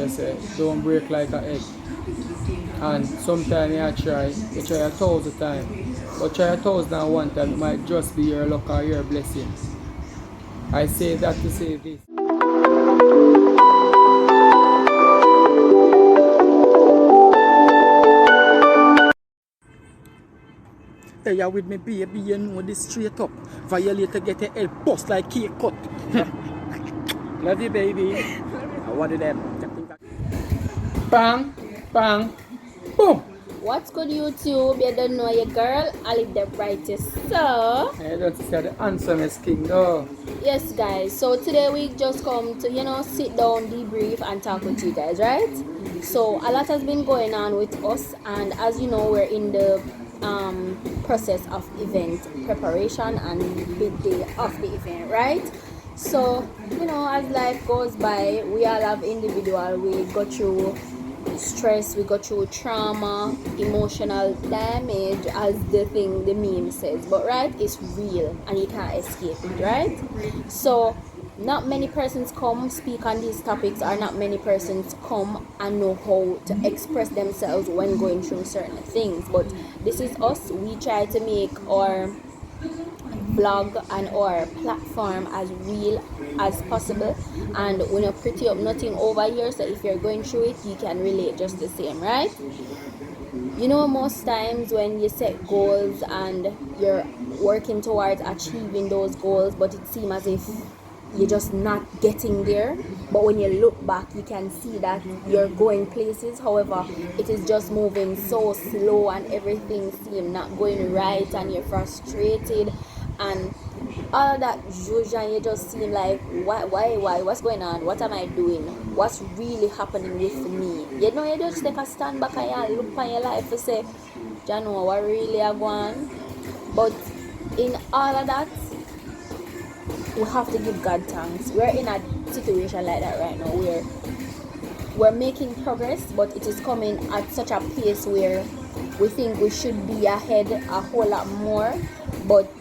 they say, don't break like an egg. And sometimes you try 1,000 times. But try 1,001 times, it might just be your luck or your blessing. I say that to say this. Hey, you with me, baby, you know this straight up. Violator get your head bust like cake cut. Love you, baby. What did them? Bang, bang, boom. What's good, YouTube? You don't know your girl, I live the brightest. So, I don't see the handsomest king, though. yes, guys. So today we just come to, sit down, debrief, and talk with you guys, right? So a lot has been going on with us, and as you know, we're in the process of event preparation and big day of the event, right? So, as life goes by, we all have individual. We go through stress, we go through trauma, emotional damage, as the meme says, but right, it's real and you can't escape it, right? So not many persons come speak on these topics, or not many persons come and know how to express themselves when going through certain things, but this is us. We try to make our blog and our platform as real as possible, and we're not pretty up nothing over here, so if you're going through it, you can relate just the same, right? Most times when you set goals and you're working towards achieving those goals, but it seems as if you're just not getting there, but when you look back, you can see that you're going places. However, it is just moving so slow and everything seems not going right, and you're frustrated and all of that usually, you just seem like, why, what's going on, what am I doing, what's really happening with me? You just take a stand back and you look on your life and say, do you know what really are going? But in all of that, we have to give God thanks. We're in a situation like that right now where we're making progress, but it is coming at such a pace where we think we should be ahead a whole lot more. But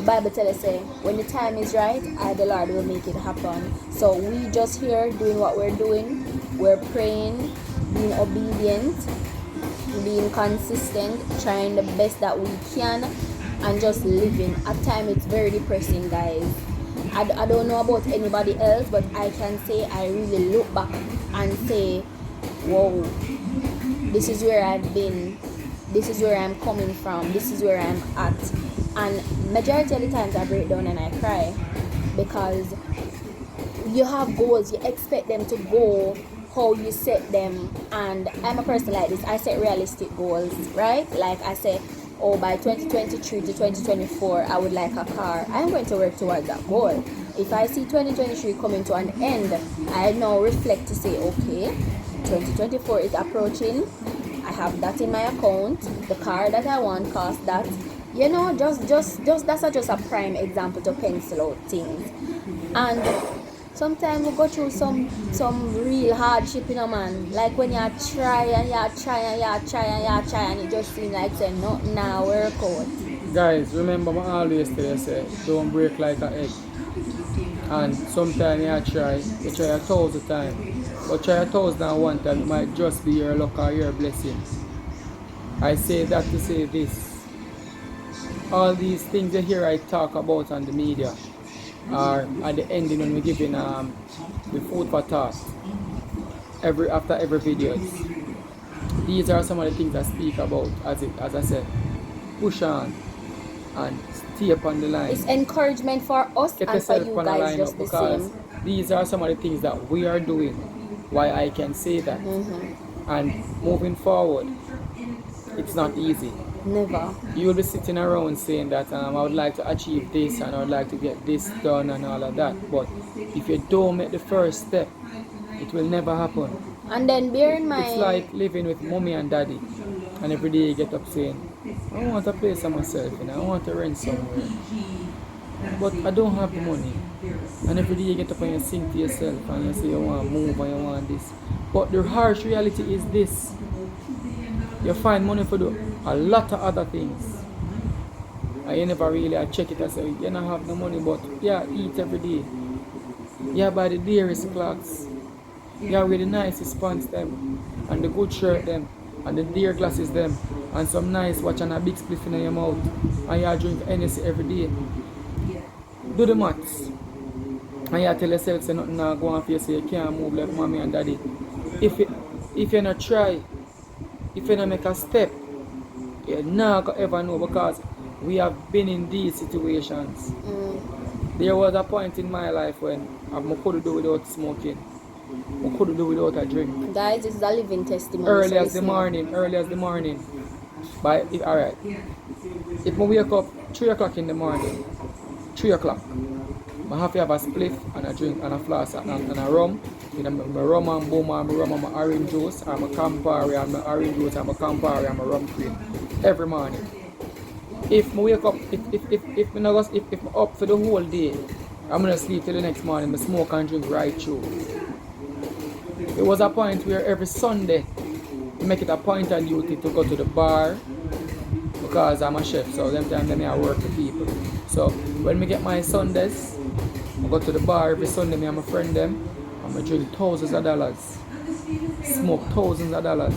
Bible tells us, when the time is right, the Lord will make it happen. So we just here doing what we're doing. We're praying, being obedient, being consistent, trying the best that we can, and just living. At times it's very depressing, guys. I don't know about anybody else, but I can say I really look back and say, whoa, this is where I've been, this is where I'm coming from, this is where I'm at. And majority of the times I break down and I cry, because you have goals, you expect them to go how you set them. And I'm a person like this. I set realistic goals, right? Like I say, by 2023 to 2024 I would like a car. I'm going to work towards that goal. If I see 2023 coming to an end, I now reflect to say, okay, 2024 is approaching, I have that in my account, the car that I want costs that. Just that's just a prime example to pencil out things. And sometimes we go through some real hardship, man. Like when you try and it just seems like saying nothing now work out. Guys, remember I always tell you, say, don't break like an egg. And sometimes you try 1,000 times. But try 1,001 times, it might just be your luck or your blessing. I say that to say this. All these things you hear I talk about on the media are at the ending when we're giving the food for thought after every videos. These are some of the things I speak about, as I said, push on and stay up on the line. It's encouragement for us and for you guys just the same. These are some of the things that we are doing, why I can say that. And moving forward, it's not easy. Never. You will be sitting around saying that I would like to achieve this and I would like to get this done and all of that. But if you don't make the first step, it will never happen. And then bear in mind, it's like living with mommy and daddy, and every day you get up saying, I want a place for myself, I want to rent somewhere, but I don't have the money. And every day you get up and you sing to yourself and you say you want to move and you want this. But the harsh reality is this: you find money for do a lot of other things, and you never really check it and say, you don't have no money, but yeah, eat every day. Yeah, buy the dearest clothes. You wear the nicest pants them, and the good shirt them, and the deer glasses them, and some nice watch and a big spliff in your mouth, and you drink Hennessy every day. Do the maths. And you tell yourself say nothing now go on for you, say you can't move like mommy and daddy. If you not try, if you not make a step, you not gonna ever know, because we have been in these situations. There was a point in my life when I couldn't do without smoking. I couldn't do without a drink. Guys, this is a living testimony. Early as the morning. Alright. If I wake up 3 o'clock in the morning, 3 o'clock, I have to have a spliff and a drink and a flask and a rum. You know, my rum and boom and my rum and my orange juice and my Campari and my orange juice and my Campari and my rum cream every morning. If I wake up, if I'm up for the whole day, I'm gonna sleep till the next morning. I smoke and drink right through. It was a point where every Sunday I make it a point of duty to go to the bar, because I'm a chef, so them time I work for people. So when we get my Sundays, I go to the bar every Sunday, me and my friend them, and I drink thousands of dollars, smoke thousands of dollars,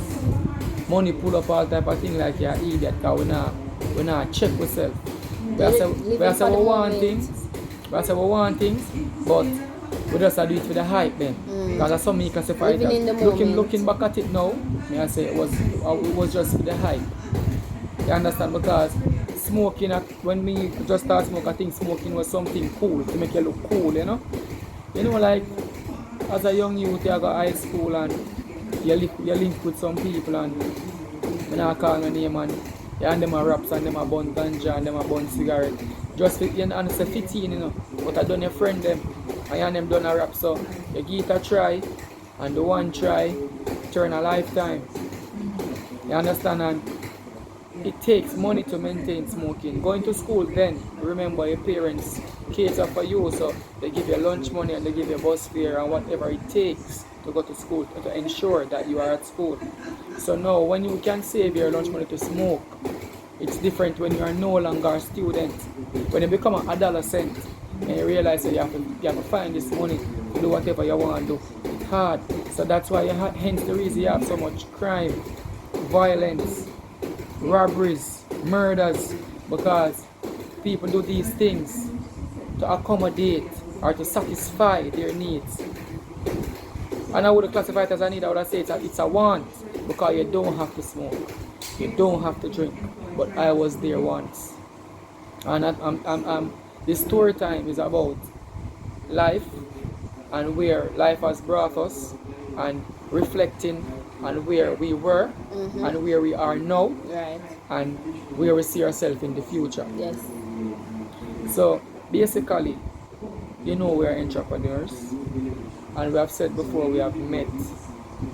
money pull up all type of thing like you're an idiot, because we not check ourselves. We say we want things, but we just do it for the hype then. Because that's something you can say for it. Looking back at it now, I say it was just for the hype. You understand? Because smoking, when me just start smoking, I think smoking was something cool, to make you look cool, you know? You know, like, as a young youth, you go to high school and you link with some people, and when I call my name and you and them a raps and them a bun ganja and them a bun cigarette. Just fit, and it's a 15, you know. But I done your friend them, and them done a rap, so you give it a try, and the one try, turn a lifetime. You understand? And it takes money to maintain smoking. Going to school then, remember your parents cater for you, so they give you lunch money and they give you bus fare and whatever it takes to go to school, to ensure that you are at school. So now when you can save your lunch money to smoke, it's different when you are no longer a student. When you become an adolescent and you realize that you have to find this money to do whatever you want to do, it's hard. So that's why hence the reason you have so much crime, violence, robberies, murders, because people do these things to accommodate or to satisfy their needs. And I would classify it as a need. I would say it's a want, because you don't have to smoke, you don't have to drink. But I was there once, and this story time is about life and where life has brought us, and reflecting on where we were and where we are now, Right. and where we see ourselves in the future. Yes. So basically, you know, we are entrepreneurs, and we have said before we have met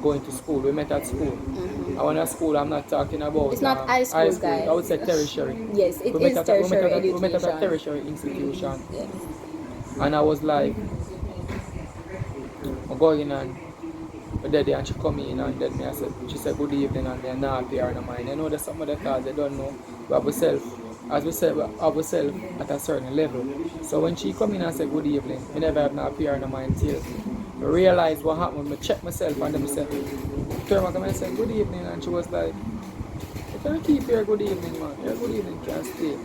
going to school. We met at school. And when I school, I'm not talking about It's not high school, guys. I would say tertiary. Yes, it is tertiary education. We met at a tertiary institution. Yes. And I was like, I'm going and my daddy, and she come in, and then she said good evening, and they're not appear in mind. You know, there's some of the cars they don't know. We have ourselves at a certain level. So when she come in and said good evening, I never have not appear in mind till I realized what happened. I check myself and then I said, turn back and I said good evening, and she was like, you can keep here good evening, man. Your good evening can stay.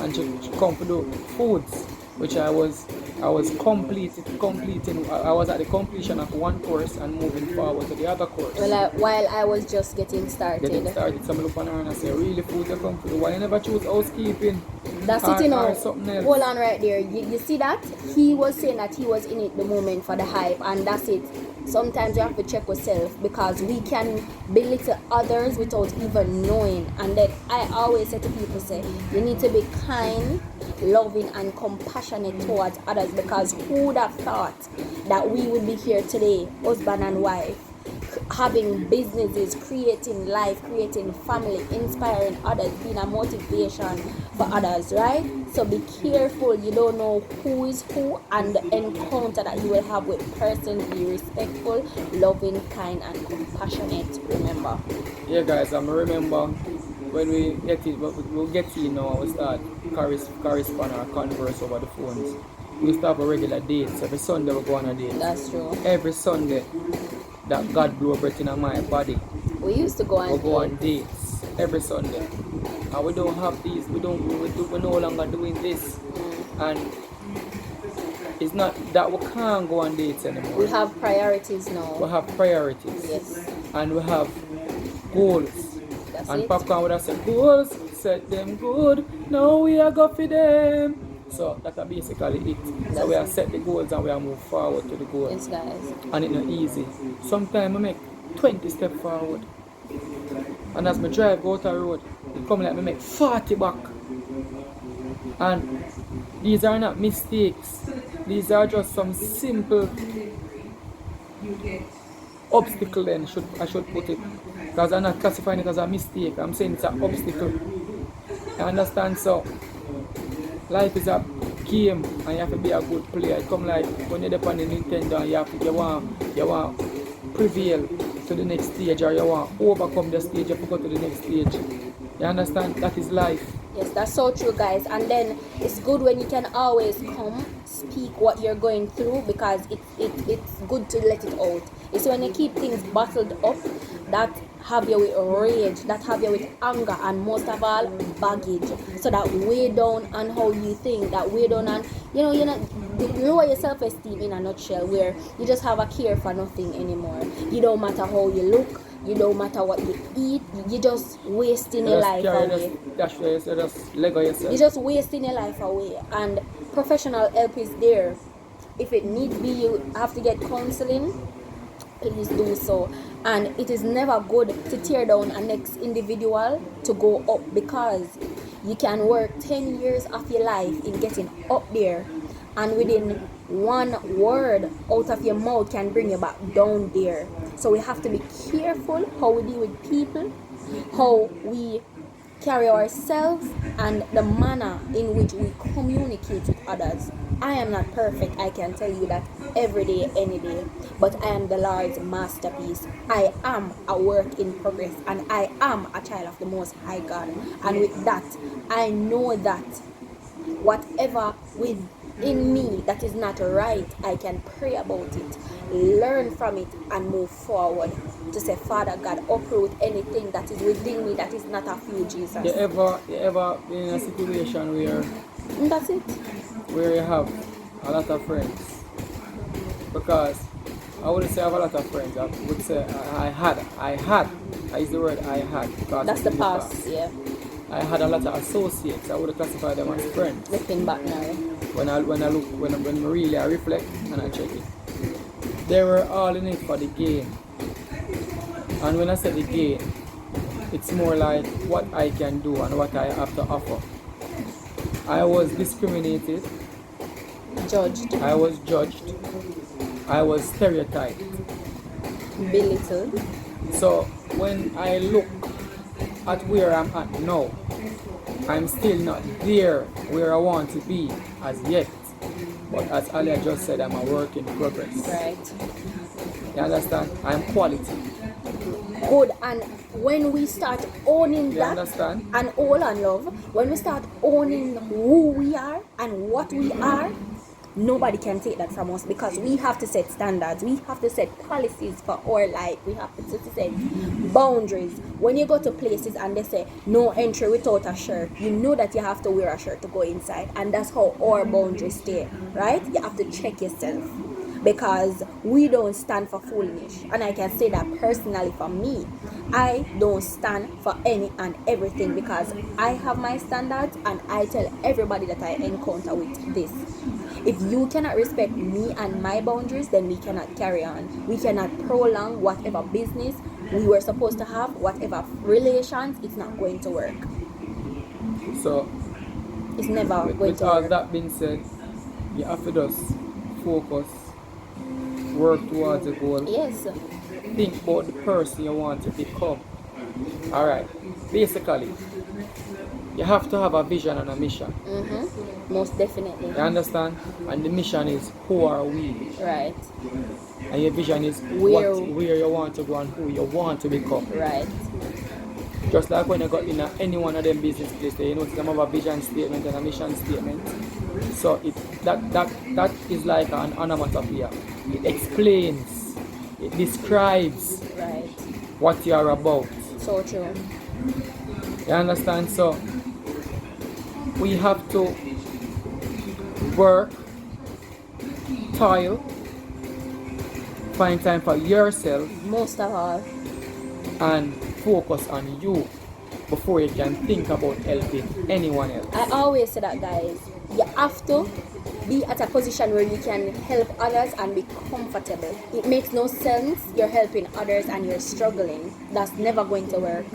And she come to do foods, which I was completing. I was at the completion of one course and moving forward to the other course. Well, while I was just getting started. Some look on her and I say, really food you come to do? Why you never choose housekeeping? That's it, you know. Something else? Hold on right there. You see that? He was saying that he was in it the moment for the hype, and that's it. Sometimes you have to check yourself, because we can belittle others without even knowing. And then I always say to people, say, you need to be kind, loving and compassionate towards others, because who would have thought that we would be here today, husband and wife, having businesses, creating life, creating family, inspiring others, being a motivation for others, right? So be careful. You don't know who is who, and the encounter that you will have with persons. Be respectful, loving, kind and compassionate, remember. Yeah guys, I remember when we get in now, we start correspond or converse over the phones. We used to have a regular dates. Every Sunday we go on a date. That's true. Every Sunday. that God blow breath in my body. We used to go We go on dates every Sunday. And we don't have these, we're no longer doing this. And it's not that we can't go on dates anymore. We have priorities now. We have priorities. Yes. And we have goals. That's and it. Popcorn would have said, goals, set them good, now we are go for them. So that's basically it. So we have set the goals and we have moved forward to the goals. Yes, guys. And it's not easy. Sometimes I make 20 steps forward. And as I drive out the road, it come like I make 40 back. And these are not mistakes. These are just some simple obstacle then I should put it. Because I'm not classifying it as a mistake. I'm saying it's an obstacle. You understand? So life is a game and you have to be a good player. It come like when you're on the Nintendo and you want prevail to the next stage, or you want overcome the stage, you have to go to the next stage. You understand? That is life. Yes, that's so true, guys. And then it's good when you can always come speak what you're going through, because it's good to let it out. It's when you keep things bottled up that have you with rage, that have you with anger, and most of all baggage. So that weigh down on how you think, that weigh down on, you're not lower your self-esteem in a nutshell, where you just have a care for nothing anymore. You don't matter how you look, you don't matter what you eat, you just wasting your life away. Just Lego yourself. You're just wasting your life away. And professional help is there. If it needs be, you have to get counseling, please do so. And it is never good to tear down a next individual to go up, because you can work 10 years of your life in getting up there, and within one word out of your mouth can bring you back down there. So we have to be careful how we deal with people, how we carry ourselves, and the manner in which we communicate with others. I am not perfect, I can tell you that every day, any day, but I am the Lord's masterpiece. I am a work in progress, and I am a child of the Most High God. And with that, I know that whatever within me that is not right, I can pray about it, learn from it, and move forward to say, Father God, uproot anything that is within me that is not of you, Jesus. You ever been in a situation where That's it. where you have a lot of friends? Because I wouldn't say I have a lot of friends. I would say I had. I use the word I had. That's the past, yeah. I had a lot of associates. I would classify them as friends. Looking back now. When I really reflect and I check it, they were all in it for the gain. And when I say the gain, it's more like what I can do and what I have to offer. I was discriminated. Judged. I was judged. I was stereotyped. Belittled. So when I look at where I'm at now, I'm still not there where I want to be as yet. But as Alia just said, I'm a work in progress. Right. You understand? I'm quality. Good. And when we start owning You that, understand? and all on love, when we start owning who we are and what we are, nobody can take that from us, because we have to set standards, we have to set policies for our life, we have to set boundaries. When you go to places and they say no entry without a shirt, you know that you have to wear a shirt to go inside, and that's how our boundaries stay, right? You have to check yourself, because we don't stand for foolishness. And I can say that personally for me, I don't stand for any and everything, because I have my standards, and I tell everybody that I encounter with this: if you cannot respect me and my boundaries, then we cannot carry on. We cannot prolong whatever business we were supposed to have, whatever relations. It's not going to work. So It's never going with to all work. that being said, you have to just focus, work towards a goal. Yes. Think about the person you want to become. Alright. Basically, you have to have a vision and a mission. Most definitely. You understand? And the mission is, who are we? Right. And your vision is where you want to go and who you want to become. Right. Just like when you got in any one of them business places, you know, some have a vision statement and a mission statement. So that is like an onomatopoeia. It explains it describes Right. what you are about. So true. You understand? So we have to work, toil, find time for yourself, Most of all. and focus on you before you can think about helping anyone else. I always say that, guys. You have to be at a position where you can help others and be comfortable. It makes no sense you're helping others and you're struggling. That's never going to work.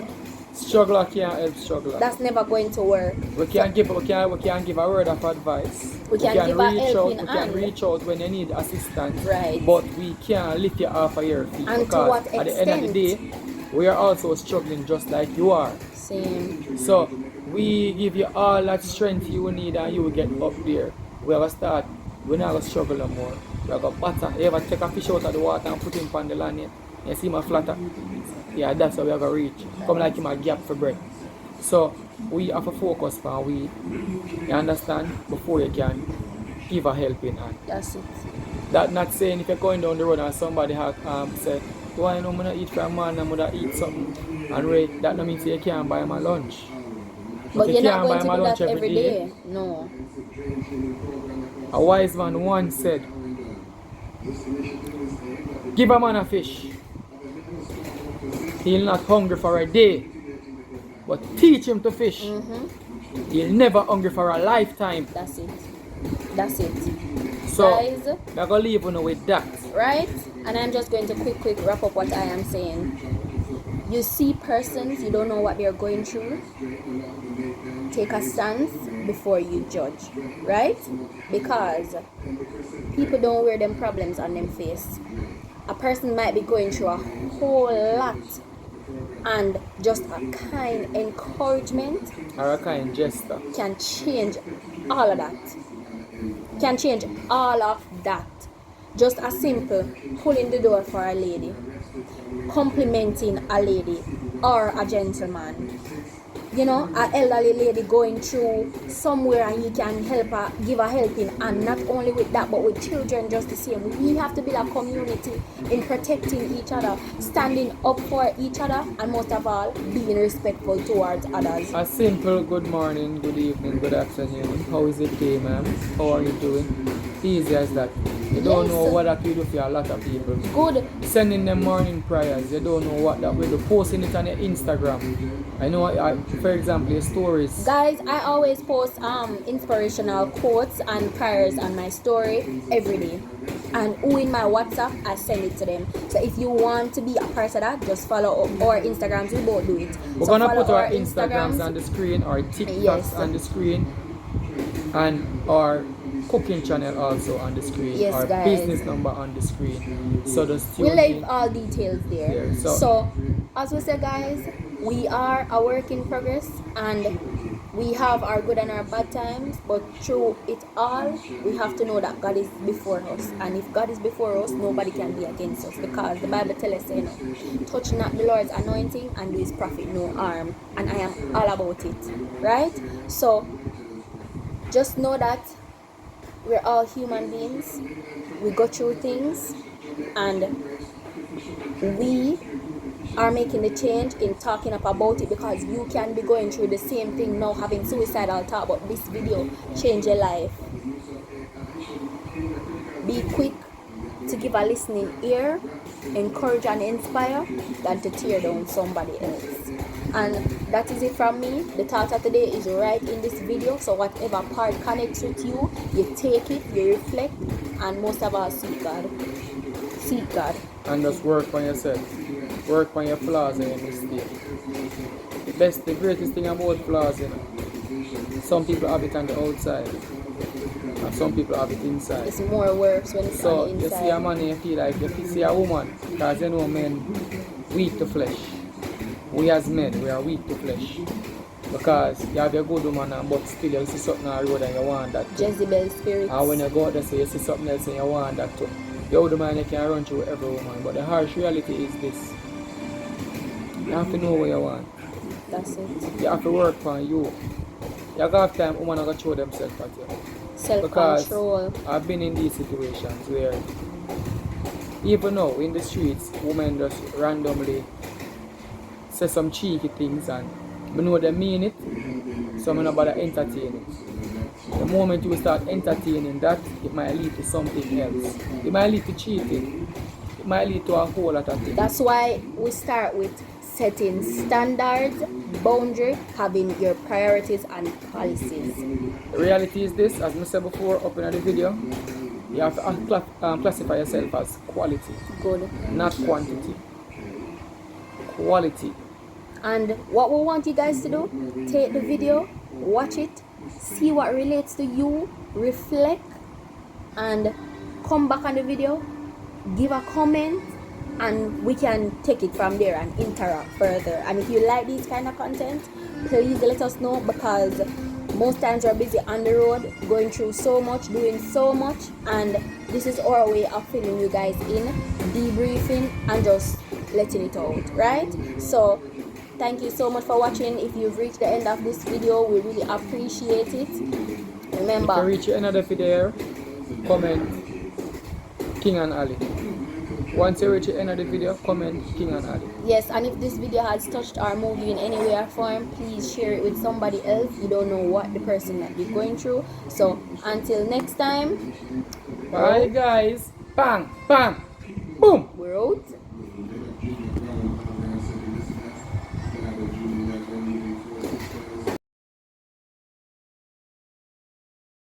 Struggler can't help struggler. That's never going to work. We can't give a word of advice. We can give a helping We can hand. reach out when you need assistance. Right. But we can't lift you off of your feet. And to because what at the end of the day, we are also struggling just like you are. Same. So we give you all that strength you need and you will get up there. We have to start. We're not going to struggle no more. We are going to batter. You ever take a fish out of the water and put him on the land? You see him flatter? Yeah, that's how we are going to reach. Come like him a gap for breath. So we have to focus on we. You understand? Before you can give a helping hand. That's it. That not saying if you're going down the road and somebody has said, why I'm going to eat from man, I'm going to eat something. And Ray, that don't mean you can't buy my lunch. But you you're not can't going buy to my do lunch that every day. No. A wise man once said, give a man a fish. He'll not hungry for a day. But teach him to fish. He'll never hungry for a lifetime. That's it. That's it. So, Guys, we're going to leave you with that. right? And I'm just going to quick wrap up what I am saying. You see persons, you don't know what they're going through. Take a stance before you judge, right? Because people don't wear them problems on them face. A person might be going through a whole lot, and just a kind encouragement Or a kind gesture. can change all of that. Can change all of that. Just a simple pulling the door for a lady, complimenting a lady or a gentleman. You know, an elderly lady going through somewhere and you can help her, give a helping, and not only with that but with children just the same. We have to build a community in protecting each other, standing up for each other, and most of all, being respectful towards others. A simple good morning, good evening, good afternoon. How is it day, ma'am? How are you doing? Easy as that. You don't know what that will do for a lot of people. Good. Sending them morning prayers, you don't know what that will do. Posting it on your Instagram. I know, for example, your stories. Guys, I always post inspirational quotes and prayers on my story every day. And who in my WhatsApp, I send it to them. So if you want to be a part of that, just follow our Instagrams. We both do it. We're so gonna follow put our Instagrams on the screen, our TikToks Yes. on the screen, and our cooking channel also on the screen. Yes, our guys. business number on the screen. So just We'll tune leave in. all details there. There, so- So, as we said, guys, we are a work in progress, and we have our good and our bad times, but through it all, we have to know that God is before us. And if God is before us, nobody can be against us, because the Bible tells us, you know, touch not the Lord's anointing and do his prophet no harm. And I am all about it, right? So, just know that we're all human beings. We go through things, and we are making the change in talking up about it, because you can be going through the same thing now, having suicidal thought, but this video change your life. Be quick to give a listening ear, encourage and inspire, than to tear down somebody else. And that is it from me. The thought of today is right in this video, so whatever part connects with you, you take it, you reflect, and most of all, seek God. Seek God. And just work on yourself. Work on your flaws and your mistakes. The greatest thing about flaws, you know, some people have it on the outside, and some people have it inside. It's more worse when it's So on the you inside. see a man and you feel like, if you see a woman, because you know men weak to flesh. We as men, we are weak to flesh. Because you have a good woman, but still you see something on the road and you want that too. Jezebel spirits. And when you go out there, so you see something else and you want that too. The older man, you can run through every woman, but the harsh reality is this. You have to know what you want. That's it. You have to work for you. You have to have time women are going to show themselves at you. Self-control. Because I've been in these situations where Even now in the streets, women just randomly say some cheeky things and I know they mean it, so I'm not bother entertain it. The moment you start entertaining that, it might lead to something else. It might lead to cheating. It might lead to a whole lot of things. That's why we start with setting standards, boundary, having your priorities and policies. The reality is this, as I said before up in the video, you have to classify yourself as quality. Good. Not quantity. Quality. And what we want you guys to do, take the video, watch it, see what relates to you, reflect, and come back on the video, give a comment, and we can take it from there and interact further. And if you like this kind of content, please let us know, because most times we're busy on the road, going through so much, doing so much, and this is our way of filling you guys in, debriefing, and just letting it out, right? So thank you so much for watching. If you've reached the end of this video, we really appreciate it. Remember, if you reach another video, comment King and Ali. Once you reach the end of the video, comment King and Ali. yes, and if this video has touched or moved you in any way or form, please share it with somebody else. You don't know what the person might be going through. So until next time, bye guys. Bang, bang, boom. we're out.